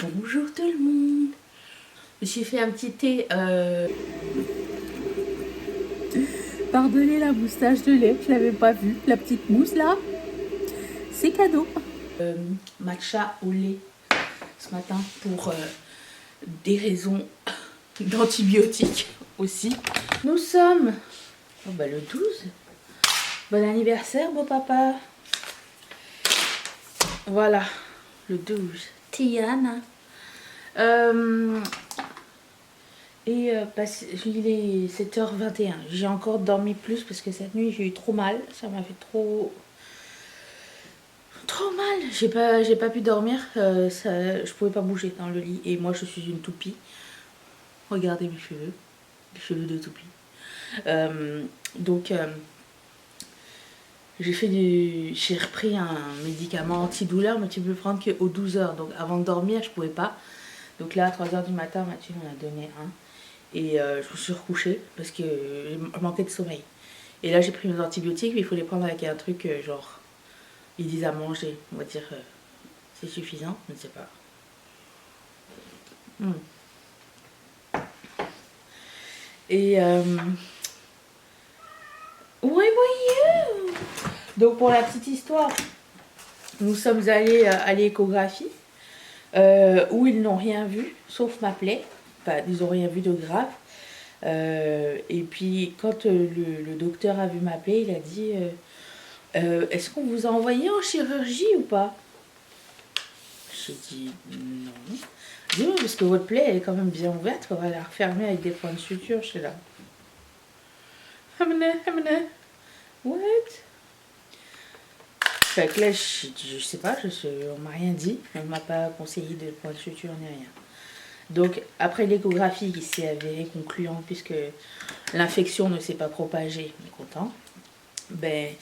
Bonjour tout le monde. J'ai fait un petit thé. Pardonnez la moustache de lait, je l'avais pas vue. La petite mousse là, c'est cadeau. Matcha au lait ce matin pour des raisons d'antibiotiques aussi. Nous sommes le 12. Bon anniversaire beau papa. Voilà, le 12. Tiana. Il est 7h21. J'ai encore dormi plus parce que cette nuit j'ai eu trop mal. Ça m'a fait trop mal. J'ai pas pu dormir. Je pouvais pas bouger dans le lit. Et moi je suis une toupie. Regardez mes cheveux. Les cheveux de toupie. J'ai repris un médicament antidouleur, mais tu peux le prendre qu'aux 12 heures. Donc avant de dormir, je pouvais pas. Donc là, à 3h du matin, Mathieu m'en a donné un. Et je me suis recouchée parce que je manquais de sommeil. Et là, j'ai pris mes antibiotiques, mais il faut les prendre avec un truc genre, ils disent à manger. On va dire, c'est suffisant, je ne sais pas. Et oui. Donc pour la petite histoire, nous sommes allés à l'échographie où ils n'ont rien vu, sauf ma plaie. Enfin, ils n'ont rien vu de grave. Et puis quand le docteur a vu ma plaie, il a dit est-ce qu'on vous a envoyé en chirurgie ou pas? J'ai dit non. Il dit oui, parce que votre plaie elle est quand même bien ouverte, on va la refermer avec des points de suture. Je suis là. What? Fait que là, je sais pas, on m'a rien dit. On m'a pas conseillé de point de suture ni rien. Donc, après l'échographie qui s'est avérée concluante puisque l'infection ne s'est pas propagée, on est content, ben,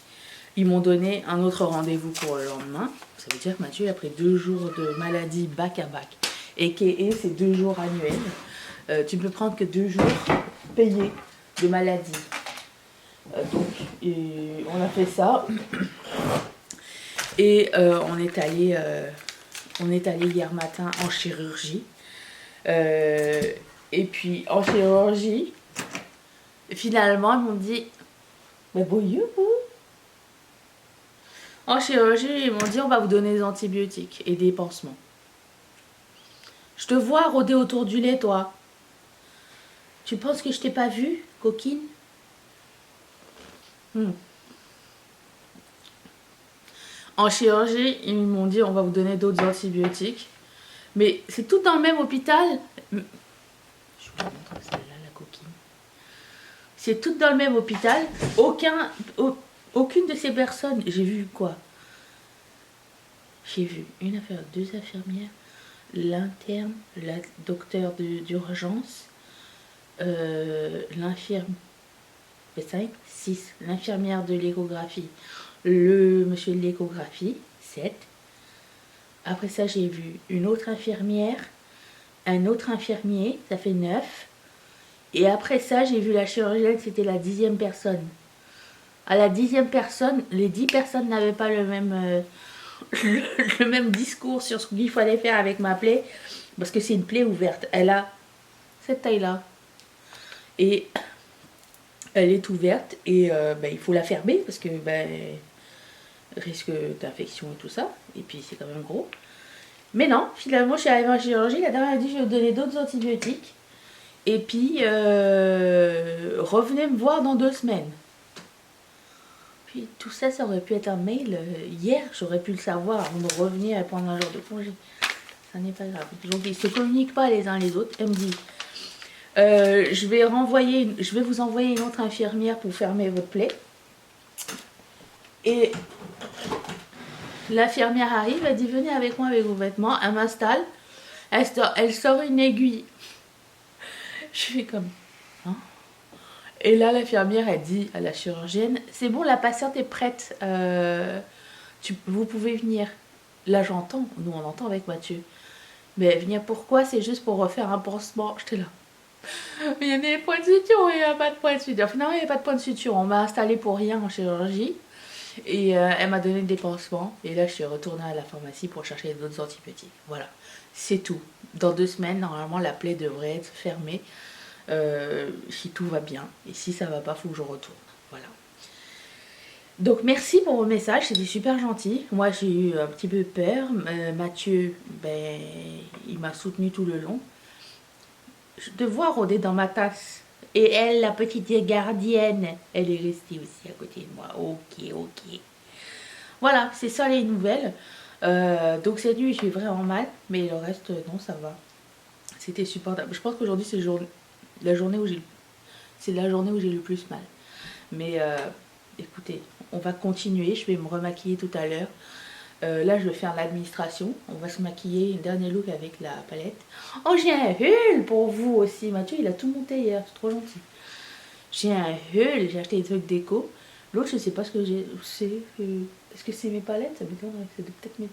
ils m'ont donné un autre rendez-vous pour le lendemain. Ça veut dire que Mathieu, après 2 jours de maladie back à back, et c'est 2 jours annuels, tu ne peux prendre que 2 jours payés de maladie. On a fait ça. Et on est allé hier matin en chirurgie. Et puis en chirurgie, finalement ils m'ont dit en chirurgie ils m'ont dit on va vous donner des antibiotiques et des pansements. Je te vois rôder autour du lait toi. Tu penses que je t'ai pas vue, coquine? En chirurgie, ils m'ont dit on va vous donner d'autres antibiotiques. Mais c'est tout dans le même hôpital. Je vous montre celle-là, la coquine. C'est tout dans le même hôpital. Aucune de ces personnes. J'ai vu quoi? J'ai vu deux infirmières, l'interne, la docteure d'urgence, l'infirmière. 5, 6, l'infirmière de l'échographie, le monsieur de l'échographie, 7. Après ça, j'ai vu une autre infirmière, un autre infirmier, ça fait 9. Et après ça, j'ai vu la chirurgienne, c'était la 10e personne. À la 10e personne, les 10 personnes n'avaient pas le même discours sur ce qu'il fallait faire avec ma plaie, parce que c'est une plaie ouverte. Elle a cette taille-là. Et elle est ouverte et il faut la fermer parce que risque d'infection et tout ça. Et puis c'est quand même gros. Mais non, finalement je suis arrivée en chirurgie. La dame a dit je vais vous donner d'autres antibiotiques. Et puis revenez me voir dans 2 semaines. Puis tout ça, ça aurait pu être un mail hier. J'aurais pu le savoir avant de revenir et prendre un jour de congé. Ça n'est pas grave. Donc ils ne se communiquent pas les uns les autres. Elle me dit je vais vous envoyer une autre infirmière pour fermer votre plaie. Et l'infirmière arrive, elle dit venez avec moi avec vos vêtements, elle m'installe, elle sort une aiguille. Je fais comme hein? Et là l'infirmière elle dit à la chirurgienne c'est bon, la patiente est prête, vous pouvez venir. Là j'entends, nous on entend avec Mathieu, mais venir pourquoi? C'est juste pour refaire un pansement. J'étais là. Mais il y a des points de suture, il n'y a pas de points de suture. Finalement, il n'y a pas de points de suture. On m'a installé pour rien en chirurgie. Et elle m'a donné des pansements. Et là, je suis retournée à la pharmacie pour chercher d'autres antibiotiques. Voilà. C'est tout. Dans 2 semaines, normalement, la plaie devrait être fermée. Si tout va bien. Et si ça va pas, faut que je retourne. Voilà. Donc merci pour vos messages, c'était super gentil. Moi j'ai eu un petit peu peur. Mathieu, ben, il m'a soutenu tout le long. Je te vois rôder dans ma tasse. Et elle, la petite gardienne, elle est restée aussi à côté de moi. Ok, ok. Voilà, c'est ça les nouvelles. Donc cette nuit, j'ai vraiment mal, mais le reste, non, ça va. C'était supportable. Je pense qu'aujourd'hui, c'est la journée où c'est la journée où j'ai le plus mal. Mais écoutez, on va continuer. Je vais me remaquiller tout à l'heure. Là, je vais faire l'administration. On va se maquiller. Une dernier look avec la palette. Oh, j'ai un hull pour vous aussi. Mathieu, il a tout monté hier. C'est trop gentil. J'ai un hull. J'ai acheté des trucs déco. L'autre, je sais pas ce que j'ai. Est-ce que c'est mes palettes? Ça m'étonnerait. C'est peut-être mes.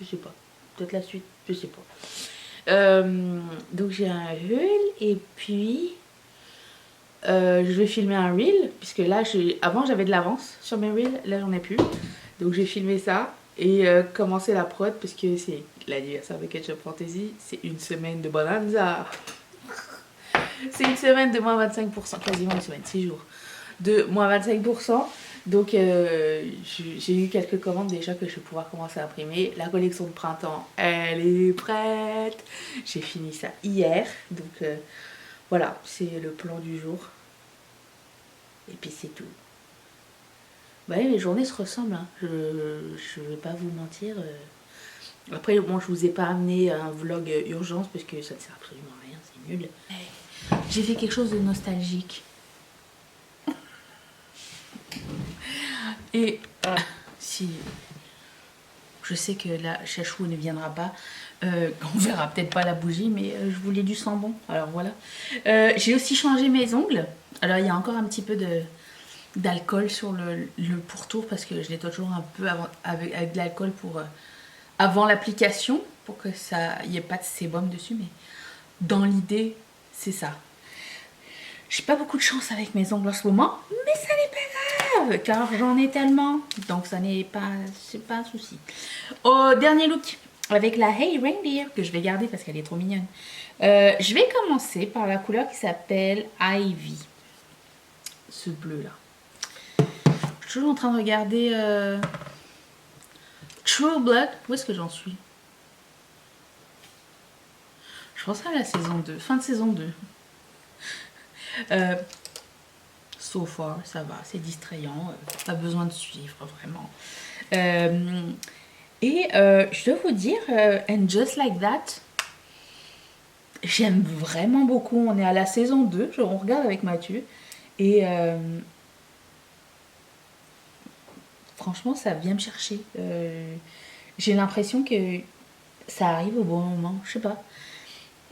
Je sais pas. Peut-être la suite. Je sais pas. Donc, j'ai un hull. Et puis. Je vais filmer un reel, puisque là, avant j'avais de l'avance sur mes reels, là j'en ai plus. Donc j'ai filmé ça et commencé la prod, parce que c'est l'anniversaire de Ketchup Fantasy, c'est une semaine de bonanza. C'est une semaine de moins 25%, quasiment une semaine, 6 jours, de moins 25%. Donc j'ai eu quelques commandes déjà que je vais pouvoir commencer à imprimer. La collection de printemps, elle est prête. J'ai fini ça hier, donc voilà, c'est le plan du jour. Et puis c'est tout. Ouais, les journées se ressemblent, hein. Je vais pas vous mentir. Après, bon, je vous ai pas amené un vlog urgence parce que ça ne sert absolument à rien, c'est nul. J'ai fait quelque chose de nostalgique. Et si je sais que là, Chachou ne viendra pas, on verra peut-être pas la bougie, mais je voulais du sambon. Alors voilà. J'ai aussi changé mes ongles. Alors il y a encore un petit peu d'alcool sur le pourtour parce que je nettoie toujours un peu avec de l'alcool pour avant l'application pour que ça y ait pas de sébum dessus, mais dans l'idée c'est ça. J'ai pas beaucoup de chance avec mes ongles en ce moment, mais ça n'est pas grave car j'en ai tellement, donc ça n'est pas, c'est pas un souci. Au dernier look avec la Hey Reindeer que je vais garder parce qu'elle est trop mignonne. Je vais commencer par la couleur qui s'appelle Ivy, ce bleu là. Je suis toujours en train de regarder True Blood. Où est-ce que j'en suis? Je pense à la saison 2, fin de saison 2. So far, ça va, c'est distrayant, pas besoin de suivre vraiment. Je dois vous dire, And Just Like That, j'aime vraiment beaucoup. On est à la saison 2, on regarde avec Mathieu. Et franchement, ça vient me chercher. J'ai l'impression que ça arrive au bon moment, je sais pas.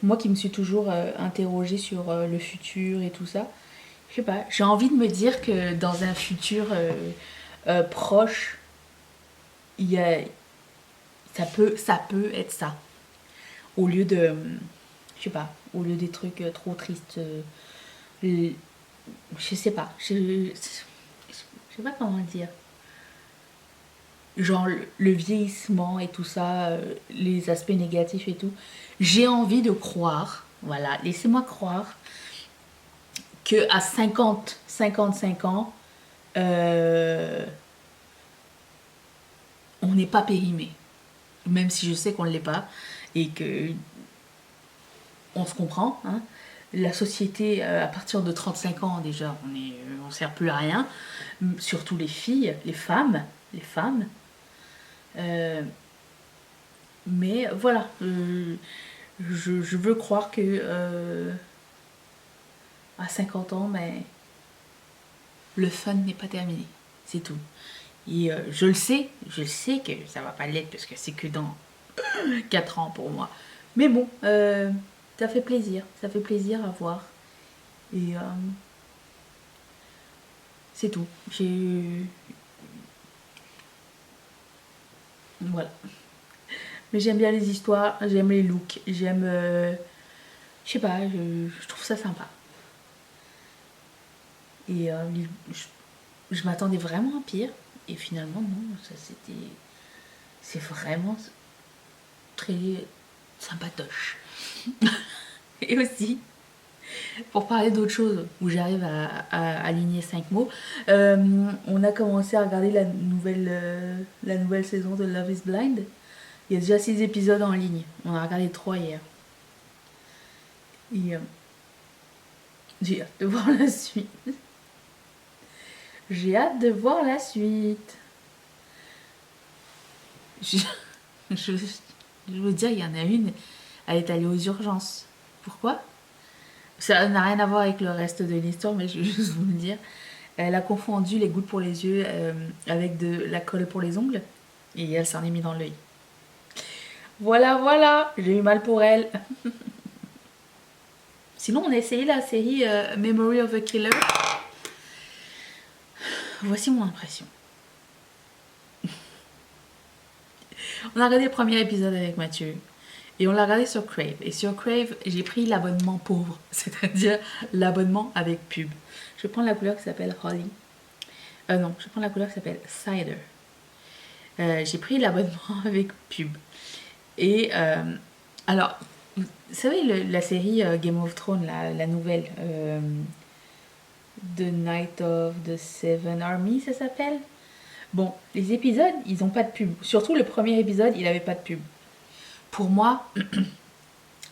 Moi qui me suis toujours interrogée sur le futur et tout ça, je sais pas, j'ai envie de me dire que dans un futur proche, il y a, ça peut être ça. Au lieu de, je sais pas, au lieu des trucs trop tristes, je sais pas, je sais pas comment dire. Genre le vieillissement et tout ça, les aspects négatifs et tout. J'ai envie de croire, voilà, laissez-moi croire que à 55 ans, on n'est pas périmé. Même si je sais qu'on ne l'est pas et que on se comprend, hein. La société, à partir de 35 ans déjà, on sert plus à rien. Surtout les filles, les femmes. Mais voilà, je veux croire que à 50 ans, mais le fun n'est pas terminé. C'est tout. Et je le sais que ça va pas l'être parce que c'est que dans 4 ans pour moi. Mais bon, ça fait plaisir à voir. Et c'est tout. Voilà. Mais j'aime bien les histoires, j'aime les looks, j'aime... je sais pas, je trouve ça sympa. Et je m'attendais vraiment à pire. Et finalement, non, ça c'était... C'est vraiment très, sympatoche. Et aussi, pour parler d'autre chose, où j'arrive à aligner 5 mots, on a commencé à regarder la nouvelle saison de Love is Blind. Il y a déjà 6 épisodes en ligne. On a regardé 3 hier. Et j'ai hâte de voir la suite. J'ai hâte de voir la suite. Je veux dire, il y en a une, elle est allée aux urgences. Pourquoi? Ça n'a rien à voir avec le reste de l'histoire, mais je veux juste vous le dire. Elle a confondu les gouttes pour les yeux avec de la colle pour les ongles. Et elle s'en est mis dans l'œil. Voilà, voilà, j'ai eu mal pour elle. Sinon, on a essayé la série Memory of a Killer. Voici mon impression. On a regardé le premier épisode avec Mathieu. Et on l'a regardé sur Crave. Et sur Crave, j'ai pris l'abonnement pauvre. C'est-à-dire l'abonnement avec pub. Je prends la couleur qui s'appelle Holly. Non, je prends la couleur qui s'appelle Cider. J'ai pris l'abonnement avec pub. Et alors, vous savez la série Game of Thrones, la nouvelle The Night of the Seven Army, ça s'appelle. Bon, les épisodes, ils n'ont pas de pub. Surtout le premier épisode, il n'avait pas de pub. Pour moi,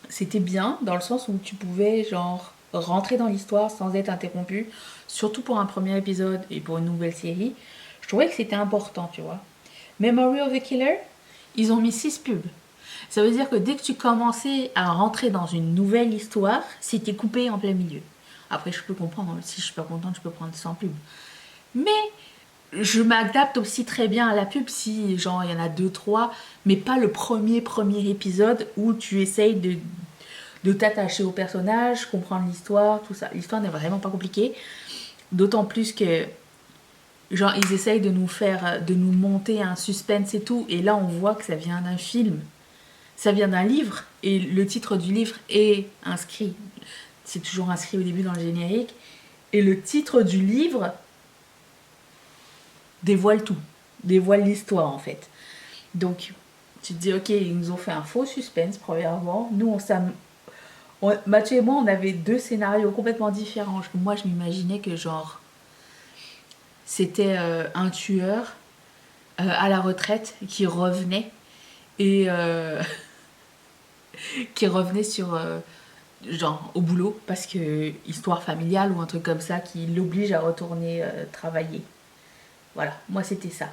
c'était bien dans le sens où tu pouvais genre rentrer dans l'histoire sans être interrompu. Surtout pour un premier épisode et pour une nouvelle série. Je trouvais que c'était important, tu vois. Memory of the Killer, ils ont mis 6 pubs. Ça veut dire que dès que tu commençais à rentrer dans une nouvelle histoire, c'était coupé en plein milieu. Après, je peux comprendre, si je suis pas contente, je peux prendre sans pub. Mais je m'adapte aussi très bien à la pub si, genre, il y en a 2-3, mais pas le premier épisode où tu essayes de t'attacher au personnage, comprendre l'histoire, tout ça. L'histoire n'est vraiment pas compliquée. D'autant plus que, genre, ils essayent de nous monter un suspense et tout. Et là, on voit que ça vient d'un film. Ça vient d'un livre. Et le titre du livre est inscrit. C'est toujours inscrit au début dans le générique. Et le titre du livre dévoile tout. Dévoile l'histoire, en fait. Donc, tu te dis, ok, ils nous ont fait un faux suspense, premièrement. Nous, Mathieu et moi, on avait 2 scénarios complètement différents. Moi, je m'imaginais que, genre, c'était un tueur à la retraite qui revenait et qui revenait sur genre au boulot parce que histoire familiale ou un truc comme ça qui l'oblige à retourner travailler. Voilà, moi c'était ça,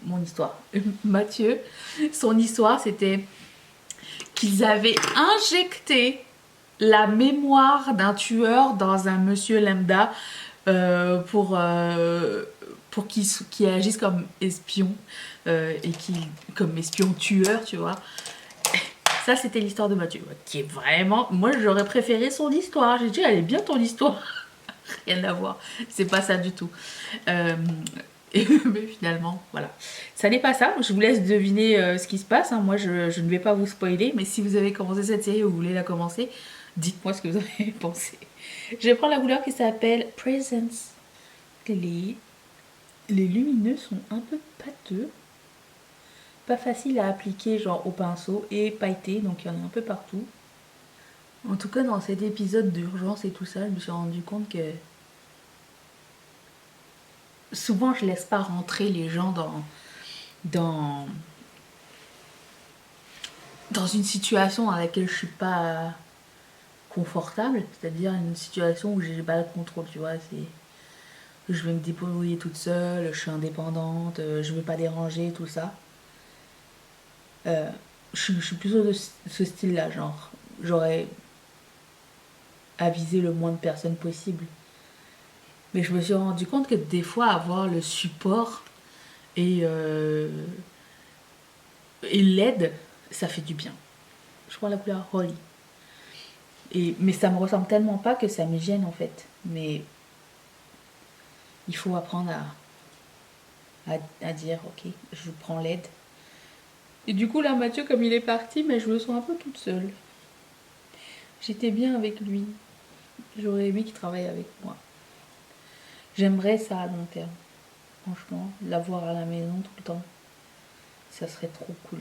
mon histoire. Mathieu, son histoire c'était qu'ils avaient injecté la mémoire d'un tueur dans un monsieur lambda pour qu'il agisse comme espion et comme espion tueur, tu vois. Ça, c'était l'histoire de Mathieu, qui est vraiment... Moi, j'aurais préféré son histoire. J'ai dit, elle est bien ton histoire. Rien à voir. C'est pas ça du tout. Mais finalement, voilà. Ça n'est pas ça. Je vous laisse deviner ce qui se passe. Hein. Moi, je ne vais pas vous spoiler. Mais si vous avez commencé cette série ou vous voulez la commencer, dites-moi ce que vous avez pensé. Je vais prendre la couleur qui s'appelle Presence. Les lumineux sont un peu pâteux. Pas facile à appliquer genre au pinceau et pailleté, donc il y en a un peu partout. En tout cas, dans cet épisode d'urgence et tout ça, je me suis rendu compte que souvent je laisse pas rentrer les gens dans une situation dans laquelle je suis pas confortable, c'est-à-dire une situation où j'ai pas le contrôle, tu vois, c'est je vais me débrouiller toute seule, je suis indépendante, je veux pas déranger, tout ça. Je suis plutôt de ce style-là, genre j'aurais avisé le moins de personnes possible. Mais je me suis rendu compte que des fois, avoir le support et l'aide, ça fait du bien. Je prends la couleur Holly. Mais ça me ressemble tellement pas que ça me gêne en fait. Mais il faut apprendre à dire, ok, je prends l'aide. Et du coup, là, Mathieu, comme il est parti, mais je me sens un peu toute seule. J'étais bien avec lui. J'aurais aimé qu'il travaille avec moi. J'aimerais ça à long terme. Franchement, l'avoir à la maison tout le temps, ça serait trop cool.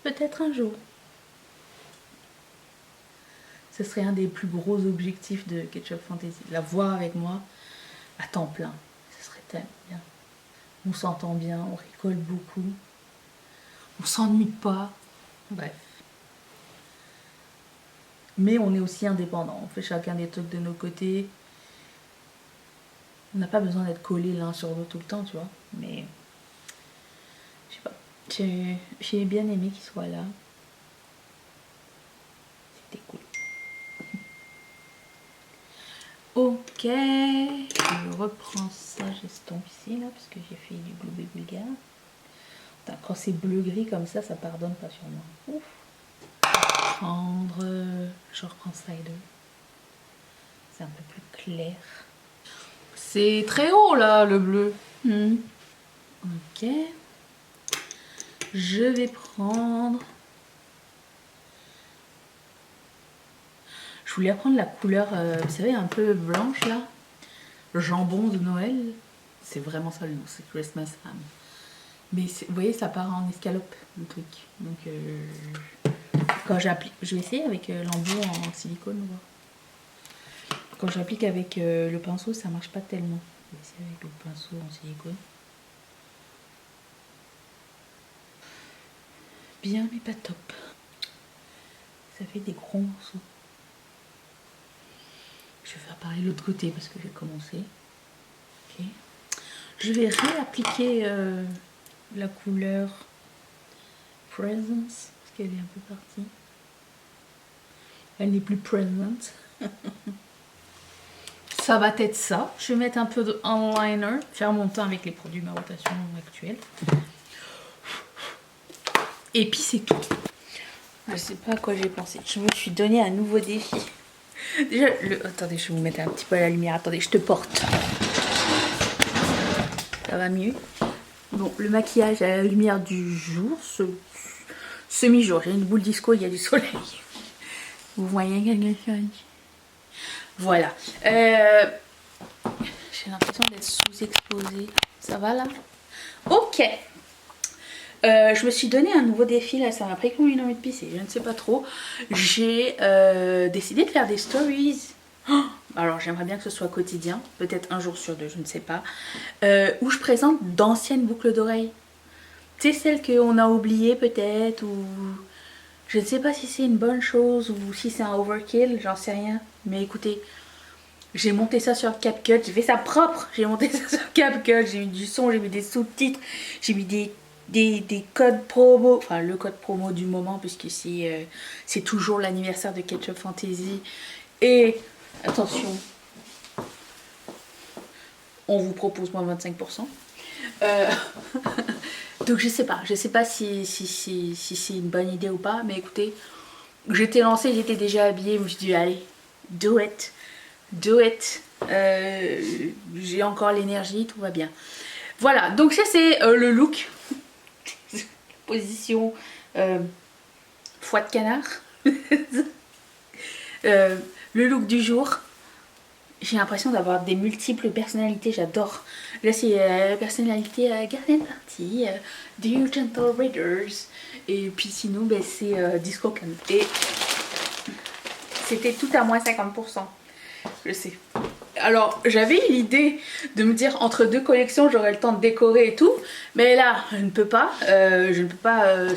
Peut-être un jour. Ce serait un des plus gros objectifs de Ketchup Fantasy. La voir avec moi à temps plein. Ce serait tellement bien. On s'entend bien, on rigole beaucoup. On s'ennuie pas. Bref. Mais on est aussi indépendants. On fait chacun des trucs de nos côtés. On n'a pas besoin d'être collés l'un sur l'autre tout le temps, tu vois. Mais je sais pas. J'ai bien aimé qu'il soit là. C'était cool. Ok. Je reprends ça. J'estompe ici, là, parce que j'ai fait du bleu vulgaire. Quand c'est bleu-gris comme ça pardonne pas sur moi. Ouf. Je reprends Slider. C'est un peu plus clair. C'est très haut là, le bleu. Ok. Je vais prendre... Je voulais prendre la couleur, vous savez, un peu blanche là. Jambon de Noël. C'est vraiment ça le nom, c'est Christmas Ham. Mais vous voyez, ça part en escalope, le truc. Donc, quand j'applique... Je vais essayer avec l'embout en silicone. Quand j'applique avec le pinceau, ça marche pas tellement. Je vais essayer avec le pinceau en silicone. Bien, mais pas top. Ça fait des gros morceaux. Je vais faire pareil de l'autre côté parce que j'ai commencé. Ok. Je vais réappliquer la couleur Presence parce qu'elle est un peu partie. Elle n'est plus present. Ça va être ça. Je vais mettre un peu de eyeliner, faire mon teint avec les produits de ma rotation actuelle. Et puis c'est tout. Je sais pas à quoi j'ai pensé. Je me suis donné un nouveau défi. Déjà, attendez, je vais vous mettre un petit peu à la lumière. Attendez, je te porte. Ça va mieux. Bon, le maquillage à la lumière du jour, semi-jour. J'ai une boule disco, il y a du soleil. Vous voyez quelque chose? Voilà. J'ai l'impression d'être sous-exposée. Ça va là? Ok. Je me suis donné un nouveau défi là, ça m'a pris combien d'envie de pisser, je ne sais pas trop. J'ai décidé de faire des stories. Oh, alors j'aimerais bien que ce soit quotidien, peut-être un jour sur deux, je ne sais pas. Où je présente d'anciennes boucles d'oreilles. Tu sais, celles qu'on a oubliées peut-être, ou... Je ne sais pas si c'est une bonne chose ou si c'est un overkill, j'en sais rien. Mais écoutez, j'ai monté ça sur CapCut, j'ai fait ça propre. J'ai monté ça sur CapCut, j'ai mis du son, j'ai mis des sous-titres, j'ai mis des codes promo, enfin le code promo du moment puisque c'est toujours l'anniversaire de Ketchup Fantasy. Et attention, on vous propose moins 25%. Donc je sais pas si c'est une bonne idée ou pas, mais écoutez, j'étais lancée, j'étais déjà habillée, je me suis dit allez, do it. J'ai encore l'énergie, tout va bien. Voilà, donc ça c'est le look. Position foie de canard. Le look du jour. J'ai l'impression d'avoir des multiples personnalités, j'adore. Là c'est la personnalité Garden Party, du Gentle Raiders. Et puis sinon ben, c'est Disco Can. Et c'était tout à moins 50%. Je sais. Alors j'avais l'idée de me dire entre deux collections j'aurais le temps de décorer et tout, mais là je ne peux pas,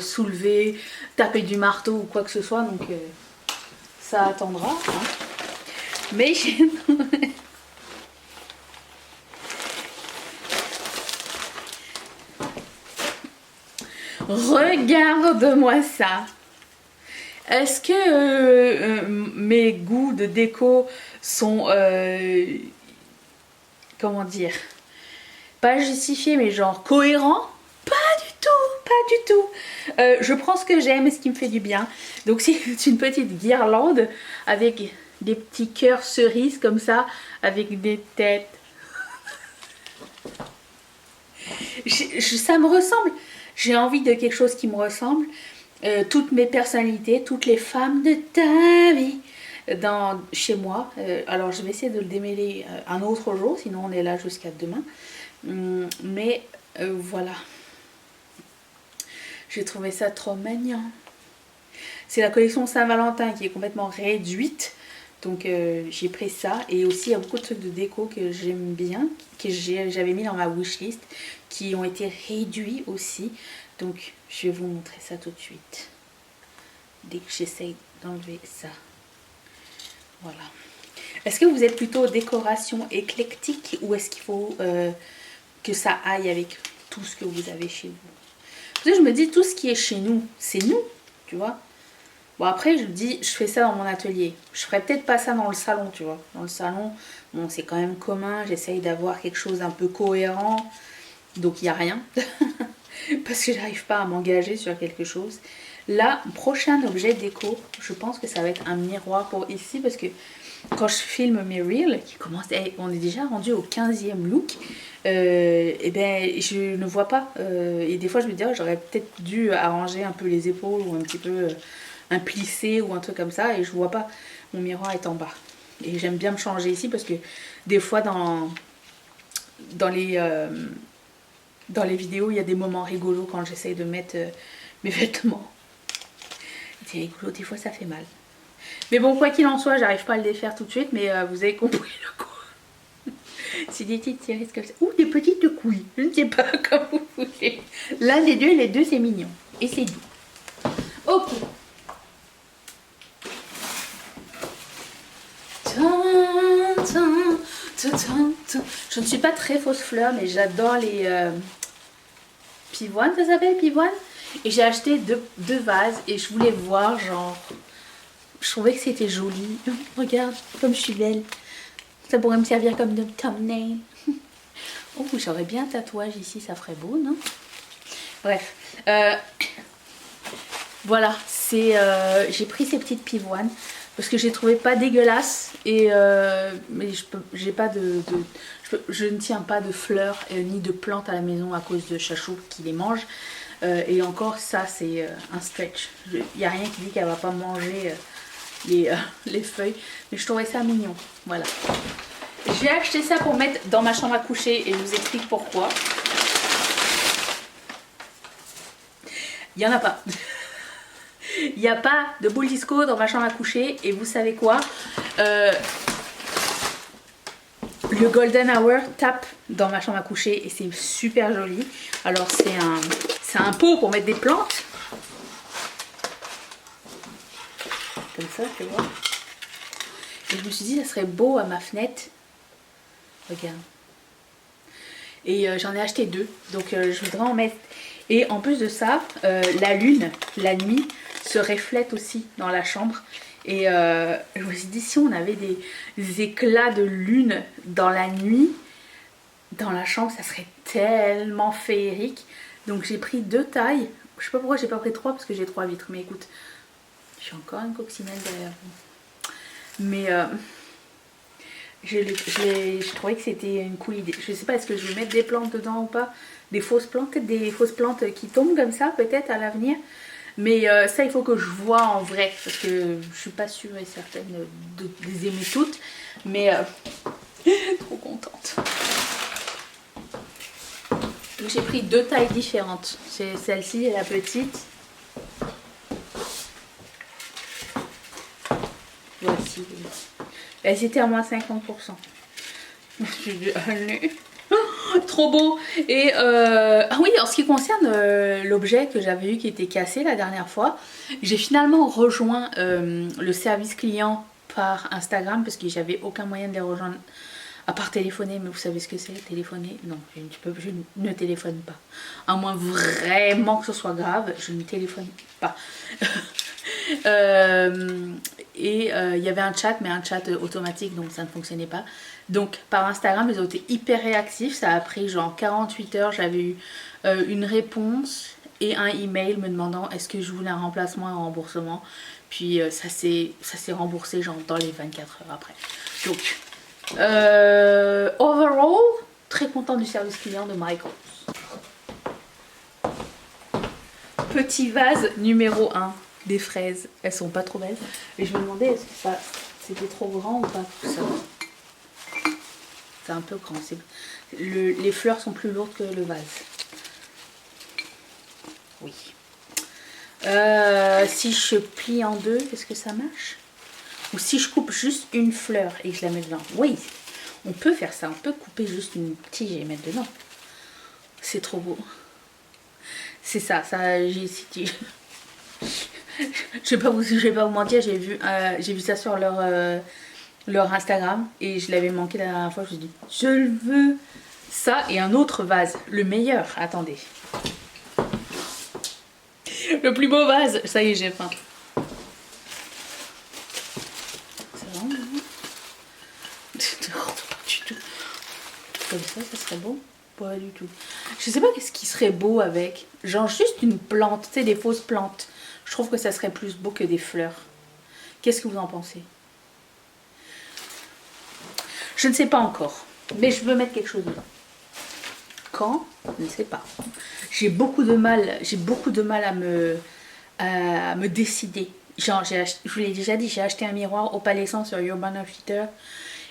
soulever, taper du marteau ou quoi que ce soit, donc ça attendra. Hein. Mais regarde-moi ça. Est-ce que mes goûts de déco sont, comment dire, pas justifiés mais genre cohérents? Pas du tout. Je prends ce que j'aime et ce qui me fait du bien. Donc c'est une petite guirlande avec des petits cœurs cerises comme ça, avec des têtes. Ça me ressemble. J'ai envie de quelque chose qui me ressemble. Toutes mes personnalités, toutes les femmes de ta vie chez moi. Alors je vais essayer de le démêler un autre jour, sinon on est là jusqu'à demain. Mais voilà. J'ai trouvé ça trop mignon. C'est la collection Saint-Valentin qui est complètement réduite. Donc j'ai pris ça. Et aussi il y a beaucoup de trucs de déco que j'aime bien, que j'avais mis dans ma wishlist, qui ont été réduits aussi. Donc je vais vous montrer ça tout de suite. Dès que j'essaye d'enlever ça. Voilà. Est-ce que vous êtes plutôt décoration éclectique ou est-ce qu'il faut que ça aille avec tout ce que vous avez chez vous? Parce que je me dis, tout ce qui est chez nous, c'est nous, tu vois. Bon, après, je me dis, je fais ça dans mon atelier. Je ferais peut-être pas ça dans le salon, tu vois. Dans le salon, bon, c'est quand même commun. J'essaye d'avoir quelque chose d'un peu cohérent. Donc, il n'y a rien. Parce que j'arrive pas à m'engager sur quelque chose. Là, prochain objet déco, je pense que ça va être un miroir pour ici. Parce que quand je filme mes reels, qui commencent, on est déjà rendu au 15e look. Et ben je ne vois pas. Et des fois, je me dis, oh, j'aurais peut-être dû arranger un peu les épaules ou un petit peu... un plissé ou un truc comme ça et je vois pas, mon miroir est en bas et j'aime bien me changer ici parce que des fois dans les vidéos il y a des moments rigolos quand j'essaye de mettre mes vêtements. C'est rigolo, des fois ça fait mal, mais bon, quoi qu'il en soit, j'arrive pas à le défaire tout de suite, mais vous avez compris le coup. C'est des petites cerises comme ça ou des petites couilles, je ne sais pas, comme vous voulez, l'un des deux, les deux c'est mignon et c'est doux. Ok. Je ne suis pas très fausse fleur, mais j'adore les pivoines, ça s'appelle pivoine. Et j'ai acheté deux vases et je voulais voir, genre, je trouvais que c'était joli. Regarde, comme je suis belle. Ça pourrait me servir comme de thumbnail. Oh, j'aurais bien un tatouage ici, ça ferait beau, non? Bref, voilà, j'ai pris ces petites pivoines. Parce que j'ai trouvé pas dégueulasse et mais je ne tiens pas de fleurs ni de plantes à la maison à cause de Chachou qui les mange. Et encore ça c'est un stretch. Il n'y a rien qui dit qu'elle va pas manger les feuilles. Mais je trouvais ça mignon. Voilà. J'ai acheté ça pour mettre dans ma chambre à coucher et je vous explique pourquoi. Il n'y en a pas. Il n'y a pas de boule disco dans ma chambre à coucher. Et vous savez quoi, le golden hour tape dans ma chambre à coucher et c'est super joli. Alors c'est un pot pour mettre des plantes. Comme ça, tu vois. Et je me suis dit, ça serait beau à ma fenêtre. Regarde. Et j'en ai acheté deux. Donc je voudrais en mettre. Et en plus de ça, la lune, la nuit, se reflète aussi dans la chambre. Et je me suis dit, si on avait des éclats de lune dans la nuit, dans la chambre, ça serait tellement féerique. Donc j'ai pris deux tailles. Je sais pas pourquoi j'ai pas pris trois, parce que j'ai trois vitres. Mais écoute, j'ai encore une coccinelle derrière vous. Mais je trouvais que c'était une cool idée. Je sais pas, est-ce que je vais mettre des plantes dedans ou pas? Des fausses plantes, qui tombent comme ça peut-être à l'avenir. Mais ça, il faut que je vois en vrai, parce que je suis pas sûre et certaine de les aimer toutes. Mais trop contente. Donc j'ai pris deux tailles différentes. C'est celle-ci et la petite. Voici. Elles étaient à moins 50%. Je suis allée. Trop beau. Et ah oui, en ce qui concerne l'objet que j'avais eu qui était cassé la dernière fois, j'ai finalement rejoint le service client par Instagram parce que j'avais aucun moyen de les rejoindre à part téléphoner. Mais vous savez ce que c'est, téléphoner? Non, je ne téléphone pas, à moins vraiment que ce soit grave, je ne téléphone pas. Et il y avait un chat, mais un chat automatique, donc ça ne fonctionnait pas. Donc par Instagram, ils ont été hyper réactifs. Ça a pris genre 48 heures. J'avais eu une réponse et un email me demandant est-ce que je voulais un remplacement et un remboursement. Puis ça s'est remboursé genre dans les 24 heures après. Donc overall, très content du service client de Michaels. Petit vase numéro 1. Des fraises, elles sont pas trop belles. Et je me demandais est-ce que c'était trop grand ou pas tout ça. C'est un peu grand. Les fleurs sont plus lourdes que le vase. Oui. Si je plie en deux, est-ce que ça marche? Ou si je coupe juste une fleur et que je la mets dedans? Oui, on peut faire ça. On peut couper juste une tige et mettre dedans. C'est trop beau. C'est ça, j'ai cité. Je vais pas vous mentir, j'ai vu ça sur leur Instagram et je l'avais manqué la dernière fois. Je me suis dit, je le veux. Ça et un autre vase, le meilleur. Attendez. Le plus beau vase. Ça y est, j'ai faim. C'est vraiment bon. Pas du tout. Comme ça serait beau. Pas du tout. Je sais pas qu'est-ce qui serait beau avec. Genre juste une plante, tu sais, des fausses plantes. Je trouve que ça serait plus beau que des fleurs. Qu'est-ce que vous en pensez? Je ne sais pas encore. Mais je veux mettre quelque chose dedans. Quand? Je ne sais pas. J'ai beaucoup de mal à me décider. Genre, je vous l'ai déjà dit, j'ai acheté un miroir opalescent sur Urban Outfitters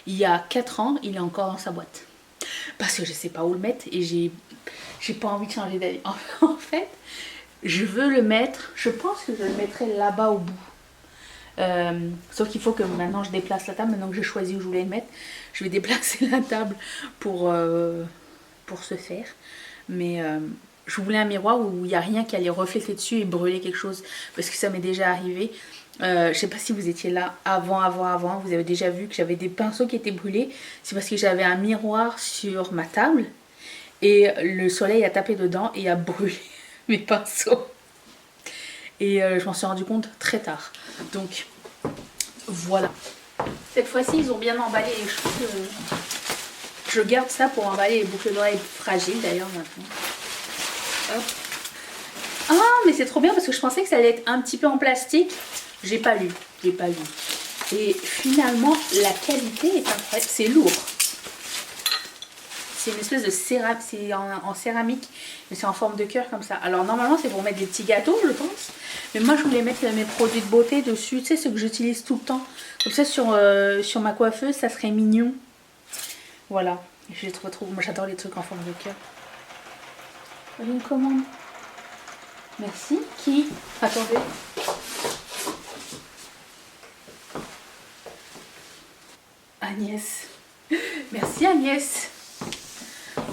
il y a 4 ans. Il est encore dans sa boîte. Parce que je sais pas où le mettre et j'ai pas envie de changer d'avis. En fait, je veux le mettre, je pense que je le mettrai là-bas au bout. Sauf qu'il faut que maintenant je déplace la table. Maintenant que j'ai choisi où je voulais le mettre, je vais déplacer la table pour ce faire. Mais je voulais un miroir où il n'y a rien qui allait refléter dessus et brûler quelque chose. Parce que ça m'est déjà arrivé. Je sais pas si vous étiez là avant. Vous avez déjà vu que j'avais des pinceaux qui étaient brûlés. C'est parce que j'avais un miroir sur ma table. Et le soleil a tapé dedans et a brûlé mes pinceaux. Et je m'en suis rendu compte très tard. Donc voilà. Cette fois-ci, ils ont bien emballé les choses. Je garde ça pour emballer les boucles d'oreilles fragiles d'ailleurs maintenant. Hop. Ah, mais c'est trop bien parce que je pensais que ça allait être un petit peu en plastique. J'ai pas lu. Et finalement, la qualité est incroyable. C'est lourd. C'est une espèce de céramique, c'est en céramique, mais c'est en forme de cœur comme ça. Alors normalement c'est pour mettre des petits gâteaux, je pense. Mais moi je voulais mettre mes produits de beauté dessus, tu sais, ceux que j'utilise tout le temps. Comme ça sur ma coiffeuse, ça serait mignon. Voilà, je les trouve trop. Moi j'adore les trucs en forme de cœur. Une commande. Merci. Qui? Attendez. Agnès. Merci Agnès.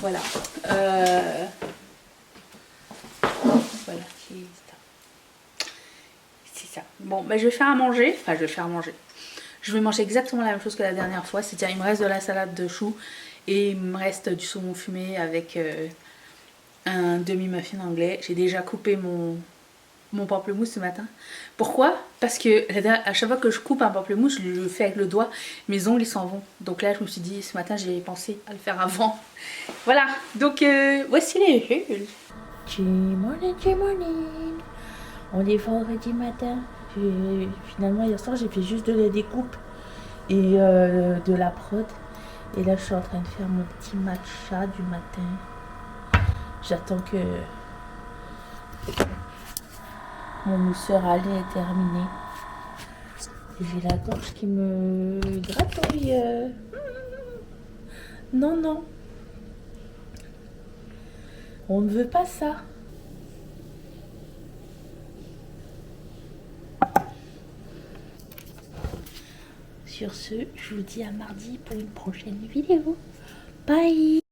Voilà. Voilà. C'est ça. Bon, ben je vais faire à manger. Enfin, je vais faire à manger. Je vais manger exactement la même chose que la dernière fois. C'est-à-dire, il me reste de la salade de choux et il me reste du saumon fumé avec un demi-muffin anglais. J'ai déjà coupé mon pamplemousse ce matin. Pourquoi? Parce que à chaque fois que je coupe un pamplemousse, je le fais avec le doigt, mes ongles ils s'en vont. Donc là je me suis dit, ce matin j'ai pensé à le faire avant. Voilà, donc voici les hulles. Good morning. On est vendredi matin. Finalement hier soir j'ai fait juste de la découpe et de la prod. Et là je suis en train de faire mon petit matcha du matin. J'attends que mon mousseur à lait est terminé. J'ai la gorge qui me gratouille. Non. On ne veut pas ça. Sur ce, je vous dis à mardi pour une prochaine vidéo. Bye!